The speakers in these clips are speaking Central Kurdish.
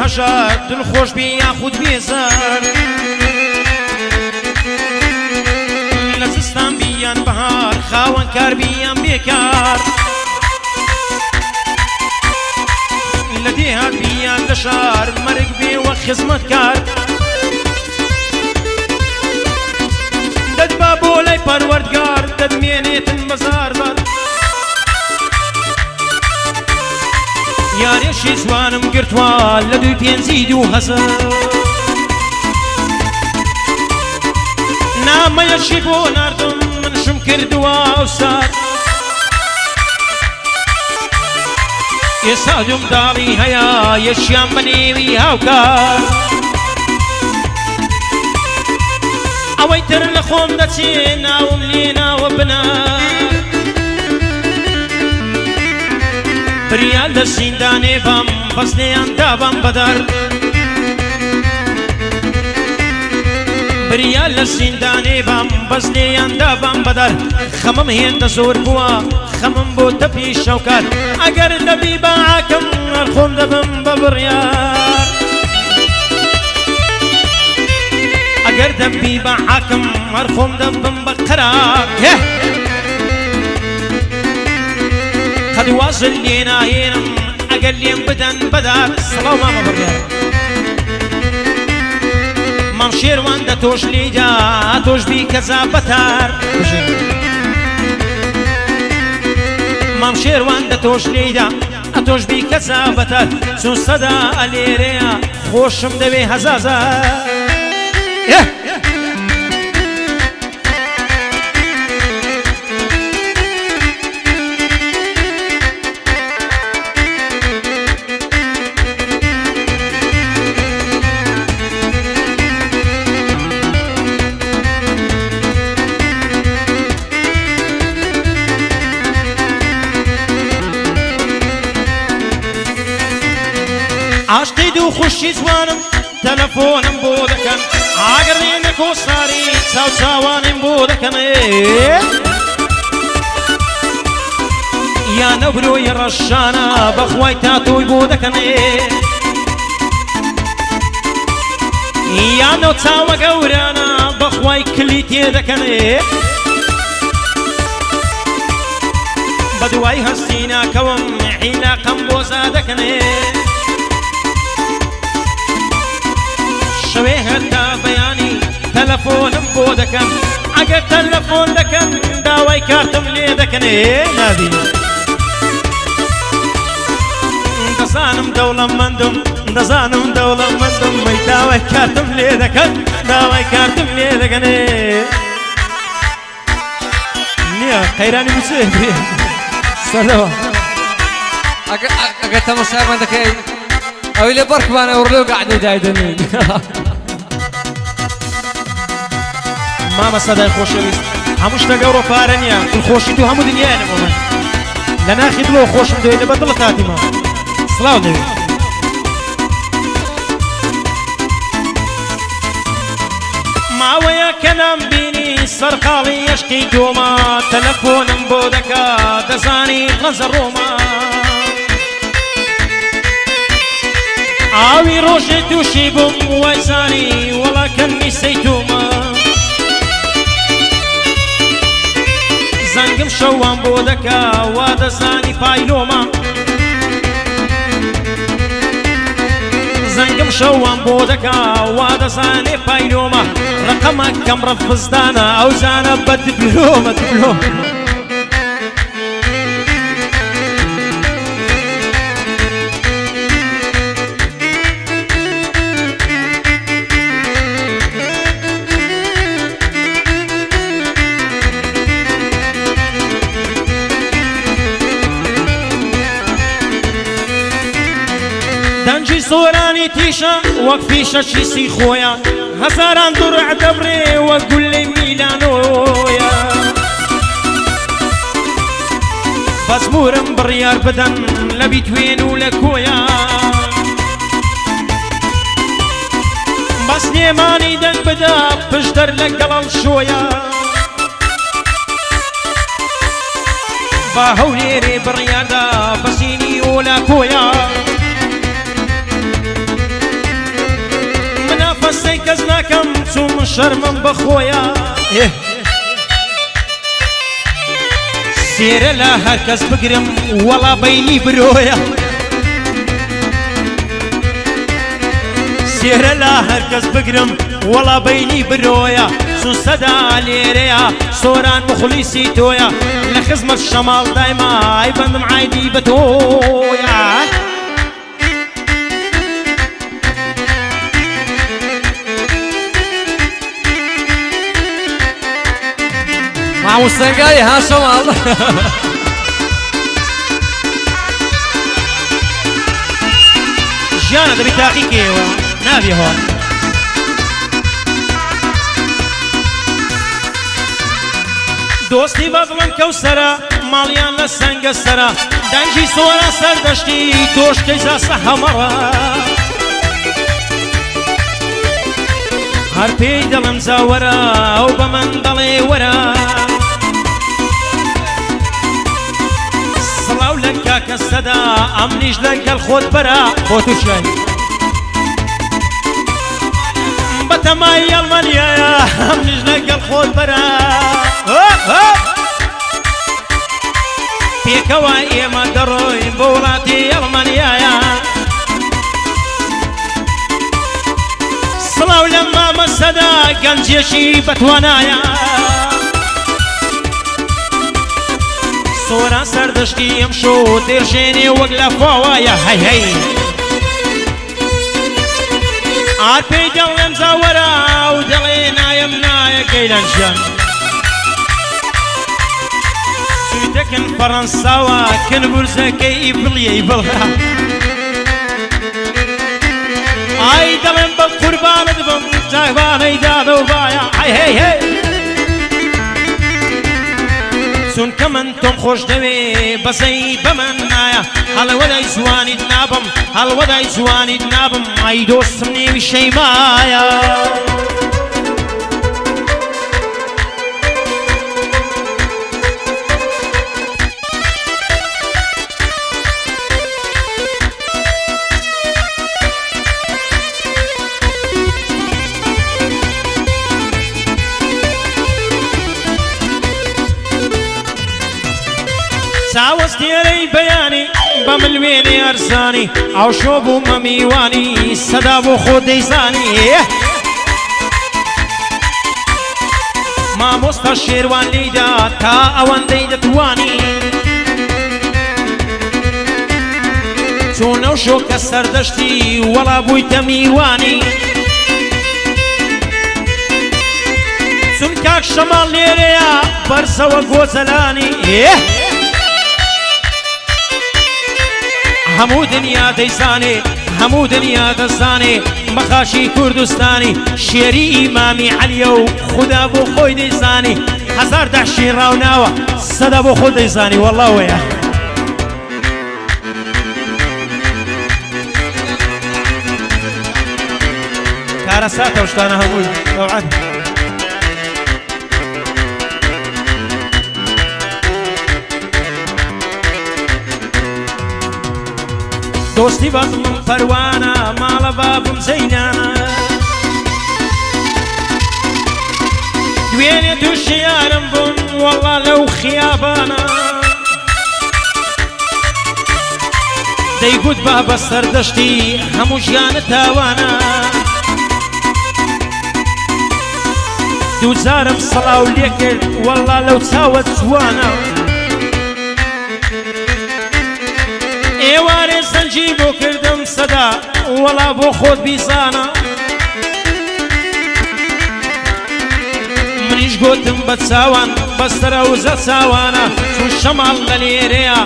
هەژار دڵخۆش بێ یاخود بێزار لە زستان بیان بەهار خاوەن کار بیان بێکار لە دێهات بیان لە شار مەرگ بێوە خزمەتکار دەدبا بۆ لای پەروەردگار دەدمێنێتن بەزار بەر یارێشی جوانم گرتووە لە 2500 نامەیەشی بۆ ناردم منشم کردووە ئەوسات ئێستا دوم داڵی هەیە یەشیان بەنێوی هاوکار ئەوەی تر لە خۆم دەچێ ناوم لێ ناوە بنار بریان لە زیندانێ بام بەستێیان دابام بەدار بریان لە زیندانێ بام بەستێیان دابام بەدار خەمم هێندە زۆر بووە خەمم بۆ تەپی شەوکار ئەگەر دەبی بە عاکەم خۆم دەبم بە بڕیار ئەگەر دەبی بە حاکم هەر خۆم دەبم بە قەرار قەد وازل لێ ناهێنم ئەگەر لێم بدەن بەدار سڵاو مامە بڕیار مام شێروان دە تۆش لێدا تۆش بی کەزا بەتار مام شێروان دە تۆش لێدا ئەتۆش بی کەزا بەتار چون سەدا ئەلێرەیە خۆشم دەوێ هەزازار عاشقی دوو خوشی جوانم تەلەفۆنم بۆ دەکەن ئاگەڕێنە کۆساری چاو چاوانم بۆ دەکەن یانە برۆی ڕەشانە بەخوای تاتۆی بۆ دەکەن یانە چاوە گەورانە بەخوای کلی تێ دەکەن بەدوای هەستی ناکەوم عیلاقەم بۆ زادەکەن شوێ هەتا بەیانی تەلەفۆنم بۆ دەکەن ئەگەر تەلەفۆن دەکەن داوای کارتم لێ دەکەن نابینە دەزانم دەوڵەمەندم دەزانم دەوڵەمەندم وەی داوای کارتم لێ دەکەن داوای کارتم لێ دەکەن نییە قەیرانی موسێ بێ سەرەوە ئەگەر تەماشامان دەکەی ئەوی لێ بەڕکمانە وڕلۆ گەعدەی دایدەنین مامە سەدای خۆشەویست هەموو شتە گەورە پارە نییە دڵخۆشی تو هەموو دنیایە لە من لە ناخی دڵۆ خۆشم دەوێت لە بەدڵە کاتیمە سڵاو دەوێت ماوەیە کە نامبینی سەرقاڵی عشقی تۆمە تەلەفۆنم بۆ دەکا دەزانی ڕەزە ڕۆمە ئاوی ڕۆژێ تووشی بووم وای زانی وەڵا کەمی سەیتۆمە زەنگم شەوان بۆ دەکا وا دەزانی پایلۆمە زەنگم شەوان بۆ دەکا وا دەزانێ پایلۆمە ڕقەمە کەم ڕەفزدانە ئەو زانە بە دیپلۆمە دیپلۆمە دەنجی سۆرانی تیشە وەک پیشە چیسی خۆیان هەزاران دوڕع دەبڕێ وەک گولەی میلانۆیە بەزمورم بڕیار بدەن لە بیتوێن و لە کۆیان بەس نێمانی دەنگ بدە پشتەر لە گەڵەڵ شۆیە با هەولێرێ بڕیاردا بەسینی و لە کۆیە چوو من شەرمم بەخۆیە سێرە لە هەرکەس بگرم وەڵا بەینی برۆیە سێرە لە هەرکەس بگرم وەڵا بەینی برۆیە سوسەدا لێرەیە سۆران مخلیسی تۆیە لە خزمەت شەماڵ دایما ئای بەندم عایدی بە تۆیە مامۆستەنگای ها شەماڵ ژیانە دەبێت تاقیکەوە نابێ هۆن دۆستی بەدڵم کەوسەرە ماڵیان لە سەنگە سەرە دەنگی سۆرە سەردەشتی تۆشکەی زاسە هەمەڕە هەر پێی دڵم زاوەرە ئەو بە من دەڵێ وەرە سڵاو لە کاکە سەدا ئەمنیش لەگەڵ خۆت بەرە بۆ تووشێن بەتەمای ئەڵمانیایە ئەمنیش لەگەڵ خۆت بەرە پێکەوە ئێمە دەڕۆین بۆ وڵاتی ئەڵمانیایە سڵاو لە مامە سەدا گەنجێکی بەتوانایە سۆران سەردەشتی ئەم شۆ دێژێنێ وەک لە فاوایە هەی هەی ئار پێی دەڵێم زاوەرە و دەڵێ نایم نایە گەیلەنجیان سوودەکن فەڕەنساوە کن بورزەکەی بڵیەی بڵا ئای دەڵێم بە قوربانت بم جاوانەی دادە و باە ئای هەی هەی چونکە من تۆم خۆش دەوێ بەزەی بە من نایە هەڵەوەدای جوانیت نابم هەڵوەدای جوانیت نابم ئای دۆستم نێوی شەیمایە چاوەستێرەی بەیانی بە ملوێنێ ئەرزانی ئەو شۆ بوومە میوانی سەدا بۆ خۆ دەیزانی مامۆستا شێروان لێیدا تا ئەوەندەی دەتوانی چۆنە و شۆکە سەردەشتی وەڵا بوویتە میوانی چون کاک شەماڵ لێرەیە بەرزەوە گۆزەلانی هەموو دنیا دەیزانێ هەموو دنیا دەزانێ مەخاشی کوردستانی شێری ئیمامی عەلیە و خودا بۆ خۆی دەیزانی هەزار دەحشی ڕاوناوە سەدا بۆ خۆ دەیزانی وەڵڵا وەیە کارە ساتە و شتانە هەمووی دەوعەت دۆستی بەدڵم پەروانە ماڵە بابم زەینانە دوێنێ تووشی یارم بووم وەڵڵا لەو خیابانە دەیگوت با بە سەردەشتی هەموو ژیانە تاوانە دووجارم سەڵاو لێ کرد وەڵڵا لەو چاوە جوانە ئێوارێ زەنجی بۆ کردم سەدا وەڵا بۆ خۆت بیزانە منیش گوتم بە چاوان بەسترە و زە چاوانە چون شەماڵ لە لێرەیە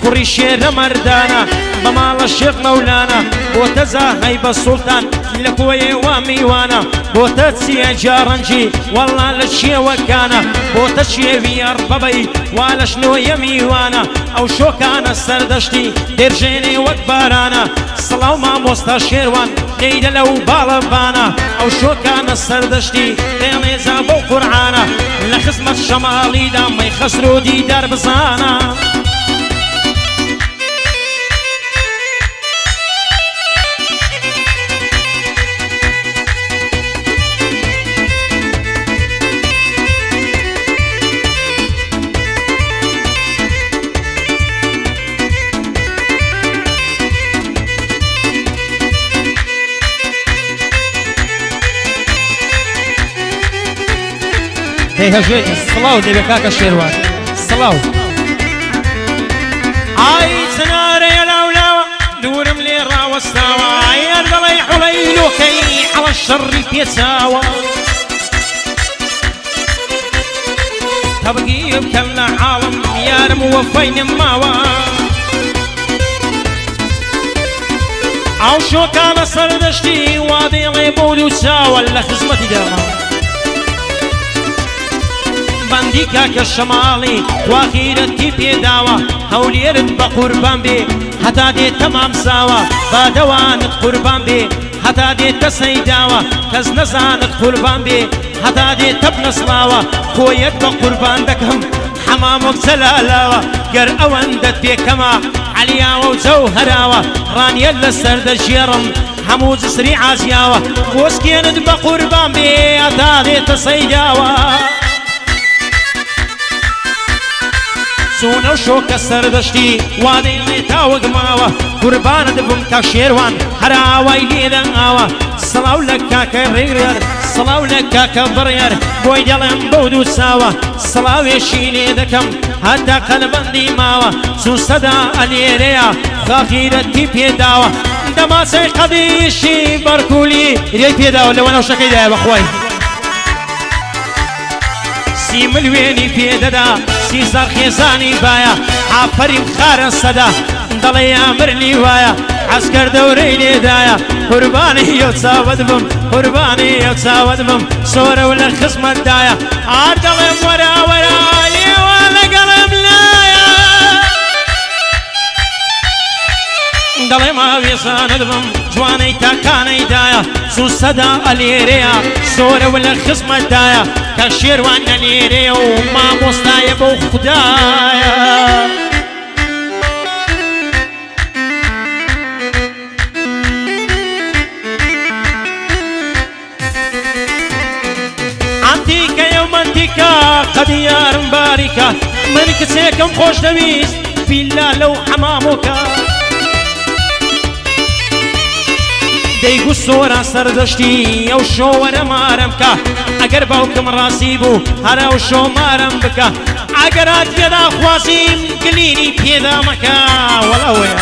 کوڕی شێرە مەردانە بە ماڵە شێخ مەولانە بۆتە زاهەی بە سوڵتان لە کۆیێ وا میوانە بۆتە چیە جاڕەنجی وەڵا لە شێوەکانە بۆتە شێوی ئەڕبەبەی وا لە شنۆیە میوانە ئەو شۆکانە سەردەشتی دێرژێنێ وەک بارانە سڵاو مامۆستا شێروان دەیدە لەو باڵەبانە ئەو شۆکانە سەردەشتی دێڵێزا بۆ قورعانە لە خزمەت شەماڵیدا مەی خەسر و دیدار بزانە هي هجوێتی سڵاو دەبێ کاکە شێروان سڵاو ئای چنارەیە لاولاوە دوورم لێ ڕاوەستاوە ئەیان دەڵێ حوڵەی لۆکەی عەڵە شەڕی پێچاوە تەبگی بکەم لە عاڵم یارم وەفەینم ماوە ئەو شۆکانە سەردەشتی وا دەیڵێ بۆ دوو چاوە لە خزمەتی داما بەندی کاکە شەماڵی تواخیرەتی پێداوە هەولێرت بە قوربان بێ هەتا دێت تەمام ساوە بادەوانت قوربان بێ هەتا دێت تەسەیداوە کەس نەزانت قوربان بێ هەتا دێت تەب نەسڵاوە کۆیەت بە قوربان دەکەم حەمامۆک جەلالاوە گەر ئەوەندەت پێکەمە عەلیاوە و جەوهەراوە ڕانیەت لەسەر دەژێڕم هەموو جسری عازیاوە بۆسکێنت بە قوربان بێ هەتا دێت تەسەیداوە چونە و شۆکە سەردەشتی وا دەیڵێ تاوەک ماوە قوربانت بم کە شێروان هەراوای لێدەنگاوە سڵاو لە کاکە ڕێگرێر سڵاو لە کاکە بڕێر بۆی دەڵێم بەو دوو چاوە سڵاوێشی لێ دەکەم هەتا قەلبەندی ماوە چون سەدا ئەلێرەیە خاخیرەتی پێداوە دەماسەی قەدیشی بەرکولی رێی پێداوە لەوە نەوشەکەیدایە بەخوای سی ملوێنی پێدەدا سی زار خێزانی باە ئافەریم خارە سەدا دەڵێ یامرنی وایە عەسکەر دەورەی لێدایە قوربانی یەو چاوەت بم قوربانی یەو چاوەت بم سۆرە و لە خزمەتدایە ئار دەڵێم وەرا وەرا لێوە لەگەڵم لایە دەڵێ ماوێزانت بم جوانەی تاکانەیدایە چون سەدا ئەلێرەیە سۆرە و لە خزمەتدایە کە شێروان ئەلێرەیە و مامۆستایە بەو خودایە ئەنتیکەیە و منتیکە قەدی یارم باریکە من کچێکم خۆش دەویست بیللا لەو حەمامۆکە دەیگو سۆران سەردەشتی ئەو شۆوەرە مارم کە ئەگەر باوکم ڕاستی بوو هەرا و شۆمارم بکە ئەگەر هات پێدا خوازیم گلینی پێدا مەکە وەڵەوەیە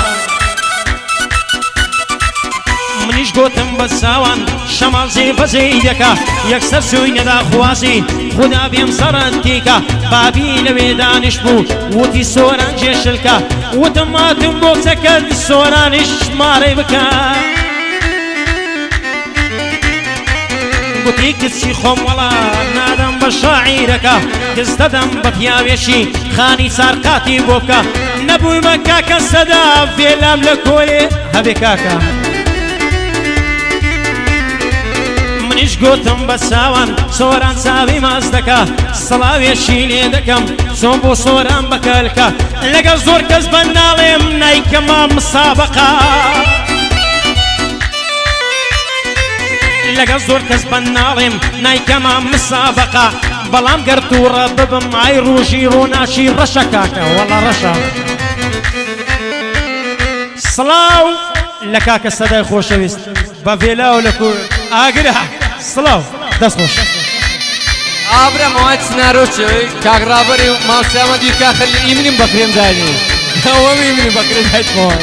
منیش گۆتم بە چاوان شەماڵ جێبەجێی دەکا یەکسەر سووی نەدا خوازی خودا بێم سەرەنتیکە بابی لەوێ دانیش بوو وتی سۆران جێشلکە وتم ماتم بۆ چەکرد سۆرانیش مارەی بکە گوتی کچی خۆم وەڵا نادەم بە شاعیرەکە کەس دەدەم بە پیاوێشی خانی سارقاتی بۆ بکە نەبوویمە کاکە سەدا فێلام لە کۆیێ هەبێ کاکە منیش گوتم بە چاوان سۆران چاوی ماز دەکا سڵاوێشی لێ دەکەم چۆن بۆ سۆران بەکەلکە لەگەڵ زۆر کەس بە ناڵێم نایکەمە مسابقە لەگەڵ زۆر کەس بە ناڵێم نایکەمە مسابقە بەڵام گەر تووڕە ببم ئای ڕۆژی ڕۆناچی ڕەشە کاکە وەڵا ڕەشە سڵاو لە کاکە سەدای خۆشەویست بە فێلا و لە کور ئاگرە سڵاو دەست خۆش ئابرەمەوە چنارۆچەوەی کاک ڕابەری و ماوسیامە دوی کاکە لە ئیمنیم بەکرێم دانی ئەوە میمنیم بەکرێم دایتمەوە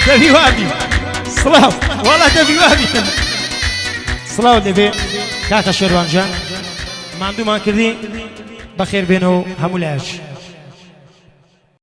دەبی وابی سڵاو وەڵا دەبی وابی سڵاو دەبێ کاکە شێروان جان ماندوومان کردی بەخێر بێنەوە هەموو لایەک